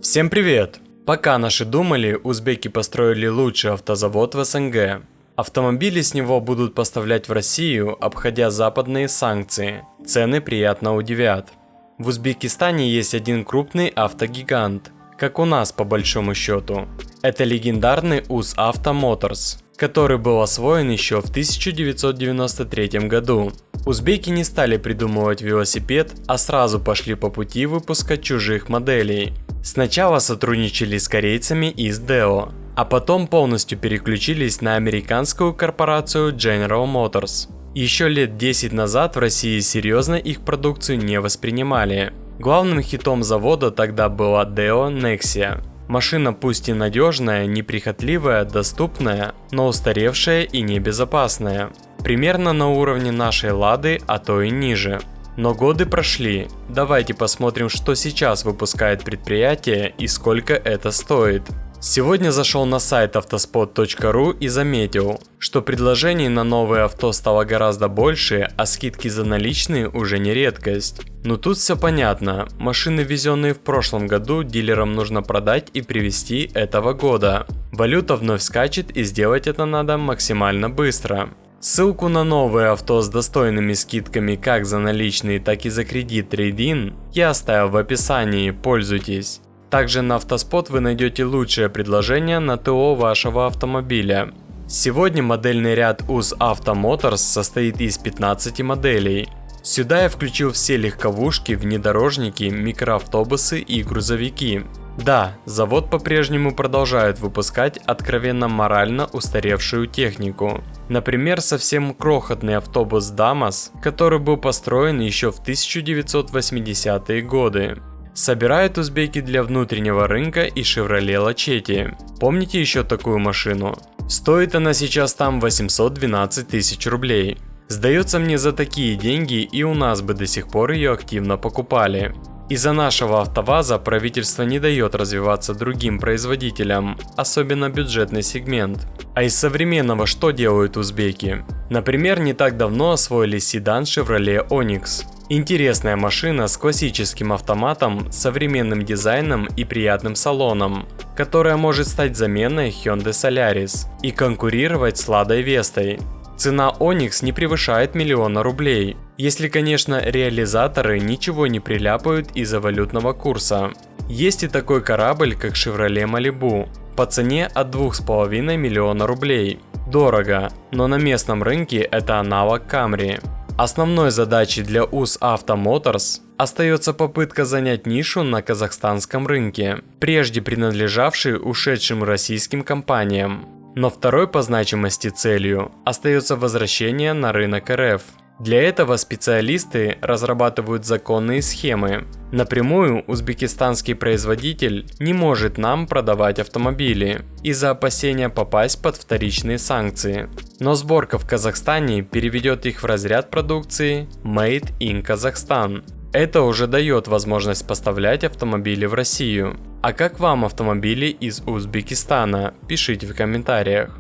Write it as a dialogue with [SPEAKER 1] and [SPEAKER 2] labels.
[SPEAKER 1] Всем привет! Пока наши думали, узбеки построили лучший автозавод в СНГ. Автомобили с него будут поставлять в Россию, обходя западные санкции. Цены приятно удивят. В Узбекистане есть один крупный автогигант, как у нас по большому счету. Это легендарный UzAuto Motors, который был освоен еще в 1993 году. Узбеки не стали придумывать велосипед, а сразу пошли по пути выпуска чужих моделей. Сначала сотрудничали с корейцами из Deo, а потом полностью переключились на американскую корпорацию General Motors. Еще лет 10 назад в России серьезно их продукцию не воспринимали. Главным хитом завода тогда была Deo Nexia. Машина пусть и надежная, неприхотливая, доступная, но устаревшая и небезопасная. Примерно на уровне нашей Лады, а то и ниже. Но годы прошли, давайте посмотрим, что сейчас выпускает предприятие и сколько это стоит. Сегодня зашел на сайт autospot.ru и заметил, что предложений на новые авто стало гораздо больше, а скидки за наличные уже не редкость. Но тут все понятно, машины, везенные в прошлом году, дилерам нужно продать и привезти этого года. Валюта вновь скачет, и сделать это надо максимально быстро. Ссылку на новые авто с достойными скидками как за наличные, так и за кредит трейд-ин я оставил в описании, пользуйтесь. Также на Автоспот вы найдете лучшее предложение на ТО вашего автомобиля. Сегодня модельный ряд UzAuto Motors состоит из 15 моделей. Сюда я включил все легковушки, внедорожники, микроавтобусы и грузовики. Да, завод по-прежнему продолжает выпускать откровенно морально устаревшую технику. Например, совсем крохотный автобус Damas, который был построен еще в 1980-е годы. Собирают узбеки для внутреннего рынка и Chevrolet Lachetti. Помните еще такую машину? Стоит она сейчас там 812 тысяч рублей. Сдается мне, за такие деньги и у нас бы до сих пор ее активно покупали. Из-за нашего АвтоВАЗа правительство не дает развиваться другим производителям, особенно бюджетный сегмент. А из современного что делают узбеки? Например, не так давно освоили седан Chevrolet Onix. Интересная машина с классическим автоматом, современным дизайном и приятным салоном, которая может стать заменой Hyundai Solaris и конкурировать с Ладой Вестой. Цена Onix не превышает 1 000 000 рублей, если, конечно, реализаторы ничего не приляпают из-за валютного курса. Есть и такой корабль, как Chevrolet Malibu, по цене от 2,5 миллиона рублей. Дорого, но на местном рынке это аналог Camry. Основной задачей для UzAuto Motors остается попытка занять нишу на казахстанском рынке, прежде принадлежавшей ушедшим российским компаниям. Но второй по значимости целью остается возвращение на рынок РФ. Для этого специалисты разрабатывают законные схемы. Напрямую узбекистанский производитель не может нам продавать автомобили из-за опасения попасть под вторичные санкции. Но сборка в Казахстане переведет их в разряд продукции Made in Kazakhstan. Это уже дает возможность поставлять автомобили в Россию. А как вам автомобили из Узбекистана? Пишите в комментариях.